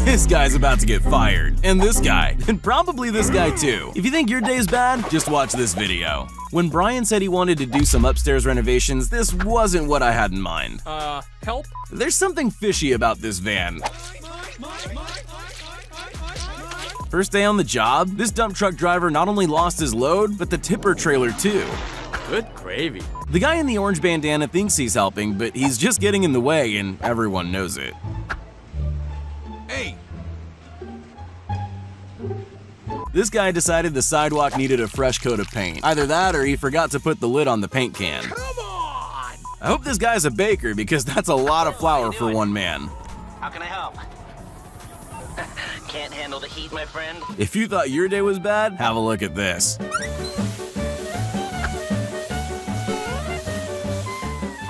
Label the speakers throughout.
Speaker 1: This guy's about to get fired. And this guy. And probably this guy too. If you think your day's bad, just watch this video. When Brian said he wanted to do some upstairs renovations, this wasn't what I had in mind.
Speaker 2: Help?
Speaker 1: There's something fishy about this van. First day on the job, this dump truck driver not only lost his load, but the tipper trailer too.
Speaker 2: Good gravy.
Speaker 1: The guy in the orange bandana thinks he's helping, but he's just getting in the way and everyone knows it.
Speaker 2: Hey!
Speaker 1: This guy decided the sidewalk needed a fresh coat of paint. Either that or he forgot to put the lid on the paint can.
Speaker 2: Come on!
Speaker 1: I hope this guy's a baker because that's a lot of flour for one man.
Speaker 3: How can I help? Can't handle the heat, my friend?
Speaker 1: If you thought your day was bad, have a look at this.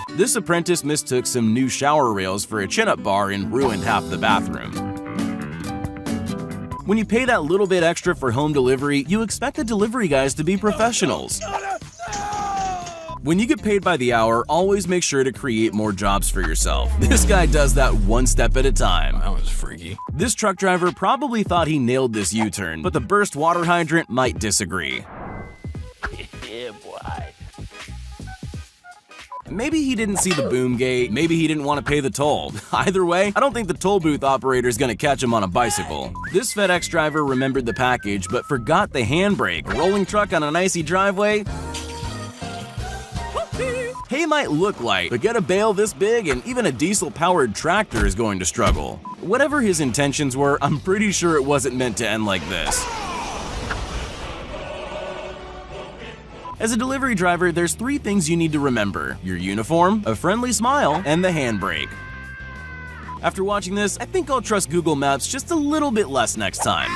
Speaker 1: This apprentice mistook some new shower rails for a chin-up bar and ruined half the bathroom. When you pay that little bit extra for home delivery, you expect the delivery guys to be professionals. When you get paid by the hour, always make sure to create more jobs for yourself. This guy does that one step at a time.
Speaker 2: That was freaky.
Speaker 1: This truck driver probably thought he nailed this U-turn, but the burst water hydrant might disagree.
Speaker 3: Yeah, boy.
Speaker 1: Maybe he didn't see the boom gate, maybe he didn't want to pay the toll. Either way, I don't think the toll booth operator is gonna catch him on a bicycle. This FedEx driver remembered the package but forgot the handbrake. A rolling truck on an icy driveway? Hay might look light, but get a bale this big and even a diesel-powered tractor is going to struggle. Whatever his intentions were, I'm pretty sure it wasn't meant to end like this. As a delivery driver, there's 3 things you need to remember: your uniform, a friendly smile, and the handbrake. After watching this, I think I'll trust Google Maps just a little bit less next time.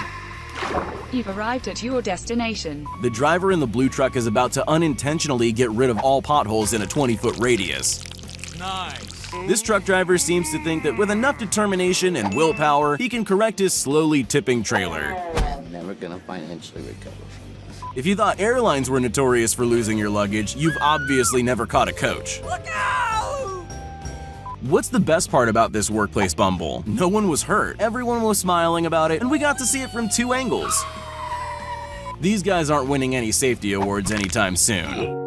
Speaker 4: You've arrived at your destination.
Speaker 1: The driver in the blue truck is about to unintentionally get rid of all potholes in a 20-foot radius.
Speaker 2: Nice.
Speaker 1: This truck driver seems to think that with enough determination and willpower, he can correct his slowly tipping trailer.
Speaker 5: I'm never gonna financially recover from this.
Speaker 1: If you thought airlines were notorious for losing your luggage, you've obviously never caught a coach.
Speaker 2: Look out!
Speaker 1: What's the best part about this workplace bumble? No one was hurt, everyone was smiling about it, and we got to see it from 2 angles. These guys aren't winning any safety awards anytime soon.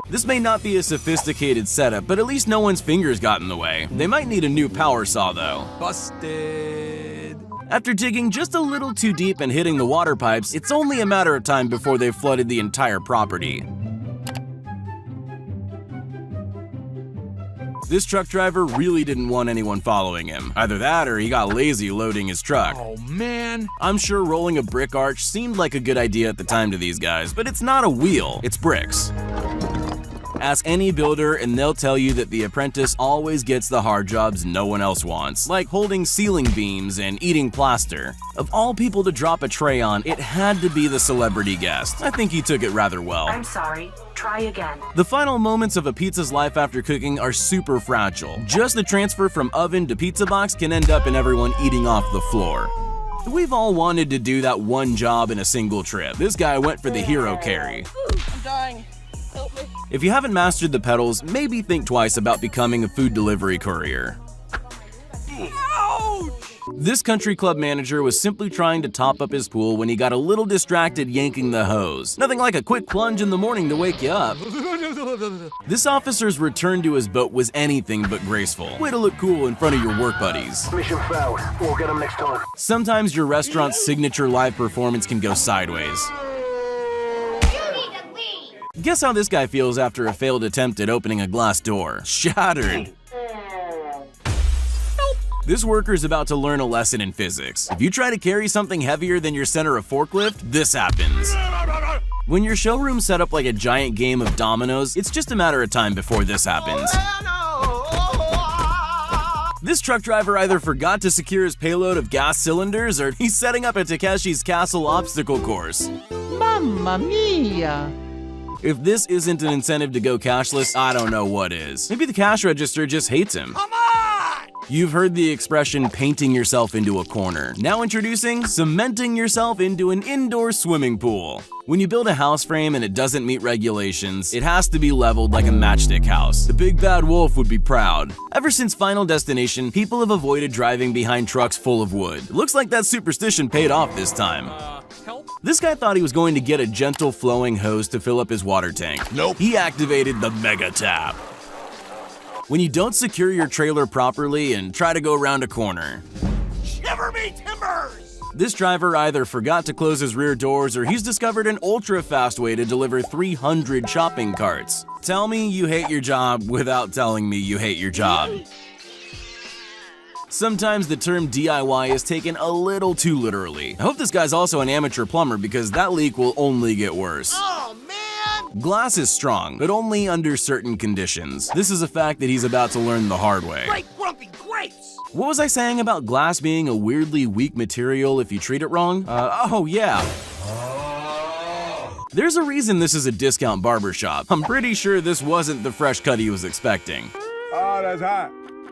Speaker 1: This may not be a sophisticated setup, but at least no one's fingers got in the way. They might need a new power saw though.
Speaker 2: Busted.
Speaker 1: After digging just a little too deep and hitting the water pipes, it's only a matter of time before they've flooded the entire property. This truck driver really didn't want anyone following him. Either that or he got lazy loading his truck.
Speaker 2: Oh, man.
Speaker 1: I'm sure rolling a brick arch seemed like a good idea at the time to these guys, but it's not a wheel, it's bricks. Ask any builder and they'll tell you that the apprentice always gets the hard jobs no one else wants, like holding ceiling beams and eating plaster. Of all people to drop a tray on, it had to be the celebrity guest. I think he took it rather well.
Speaker 6: I'm sorry. Try again.
Speaker 1: The final moments of a pizza's life after cooking are super fragile. Just the transfer from oven to pizza box can end up in everyone eating off the floor. We've all wanted to do that one job in a single trip. This guy went for the hero carry.
Speaker 7: I'm dying. Help me.
Speaker 1: If you haven't mastered the pedals, maybe think twice about becoming a food delivery courier.
Speaker 2: Ouch!
Speaker 1: This country club manager was simply trying to top up his pool when he got a little distracted yanking the hose. Nothing like a quick plunge in the morning to wake you up. This officer's return to his boat was anything but graceful. Way to look cool in front of your work buddies.
Speaker 8: Mission failed. We'll get them next time.
Speaker 1: Sometimes your restaurant's signature live performance can go sideways. Guess how this guy feels after a failed attempt at opening a glass door? Shattered. This worker's about to learn a lesson in physics. If you try to carry something heavier than your center of forklift, this happens. When your showroom's set up like a giant game of dominoes, it's just a matter of time before this happens. This truck driver either forgot to secure his payload of gas cylinders or he's setting up a Takeshi's Castle obstacle course.
Speaker 9: Mamma mia!
Speaker 1: If this isn't an incentive to go cashless, I don't know what is. Maybe the cash register just hates him.
Speaker 2: Come on!
Speaker 1: You've heard the expression painting yourself into a corner. Now introducing cementing yourself into an indoor swimming pool. When you build a house frame and it doesn't meet regulations, it has to be leveled like a matchstick house. The big bad wolf would be proud. Ever since Final Destination, people have avoided driving behind trucks full of wood. It looks like that superstition paid off this time.
Speaker 2: Help?
Speaker 1: This guy thought he was going to get a gentle flowing hose to fill up his water tank. Nope. He activated the Mega Tap. When you don't secure your trailer properly and try to go around a corner.
Speaker 2: Shiver me timbers!
Speaker 1: This driver either forgot to close his rear doors or he's discovered an ultra-fast way to deliver 300 shopping carts. Tell me you hate your job without telling me you hate your job. Sometimes the term DIY is taken a little too literally. I hope this guy's also an amateur plumber because that leak will only get worse.
Speaker 2: Oh, man!
Speaker 1: Glass is strong, but only under certain conditions. This is a fact that he's about to learn the hard way.
Speaker 2: Great grumpy grapes!
Speaker 1: What was I saying about glass being a weirdly weak material if you treat it wrong? Oh yeah. There's a reason this is a discount barbershop. I'm pretty sure this wasn't the fresh cut he was expecting.
Speaker 10: Oh, that's hot.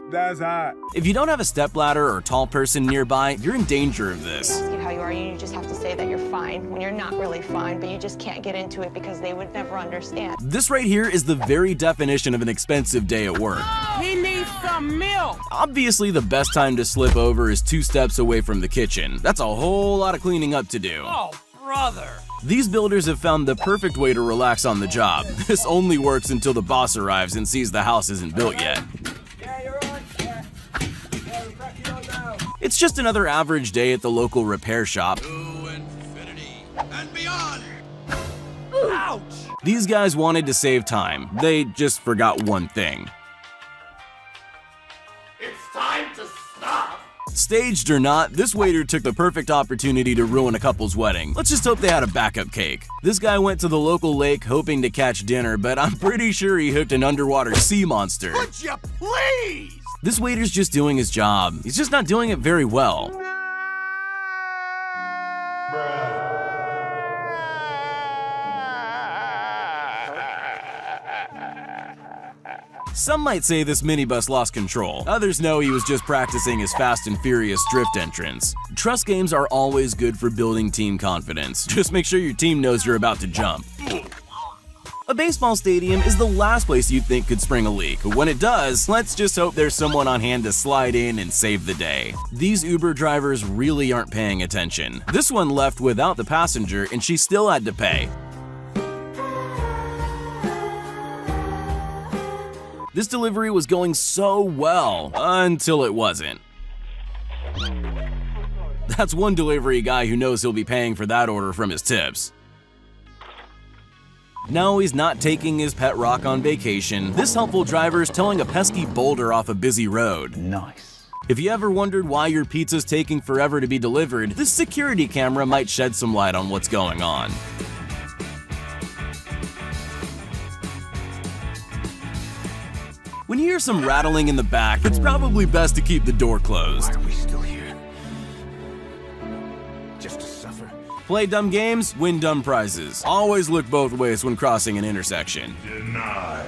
Speaker 10: That's hot.
Speaker 1: If you don't have a stepladder or tall person nearby, you're in danger of this.
Speaker 11: Ask you how you are, you just have to say that you're fine when you're not really fine, but you just can't get into it because they would never understand.
Speaker 1: This right here is the very definition of an expensive day at work.
Speaker 2: He needs some milk!
Speaker 1: Obviously, the best time to slip over is 2 steps away from the kitchen. That's a whole lot of cleaning up to do.
Speaker 2: Oh, brother!
Speaker 1: These builders have found the perfect way to relax on the job. This only works until the boss arrives and sees the house isn't built yet. It's just another average day at the local repair shop.
Speaker 2: To infinity and beyond! Ouch!
Speaker 1: These guys wanted to save time. They just forgot one thing.
Speaker 8: It's time to stop.
Speaker 1: Staged or not, this waiter took the perfect opportunity to ruin a couple's wedding. Let's just hope they had a backup cake. This guy went to the local lake hoping to catch dinner, but I'm pretty sure he hooked an underwater sea monster.
Speaker 2: Would you please?
Speaker 1: This waiter's just doing his job. He's just not doing it very well. Some might say this minibus lost control. Others know he was just practicing his Fast and Furious drift entrance. Trust games are always good for building team confidence. Just make sure your team knows you're about to jump. A baseball stadium is the last place you'd think could spring a leak. When it does, let's just hope there's someone on hand to slide in and save the day. These Uber drivers really aren't paying attention. This one left without the passenger and she still had to pay. This delivery was going so well, until it wasn't. That's one delivery guy who knows he'll be paying for that order from his tips. No, he's not taking his pet rock on vacation. This helpful driver's towing a pesky boulder off a busy road.
Speaker 5: Nice.
Speaker 1: If you ever wondered why your pizza's taking forever to be delivered, this security camera might shed some light on what's going on. When you hear some rattling in the back, it's probably best to keep the door closed.
Speaker 10: Why are we still here? Just to suffer?
Speaker 1: Play dumb games, win dumb prizes. Always look both ways when crossing an intersection.
Speaker 10: Denied.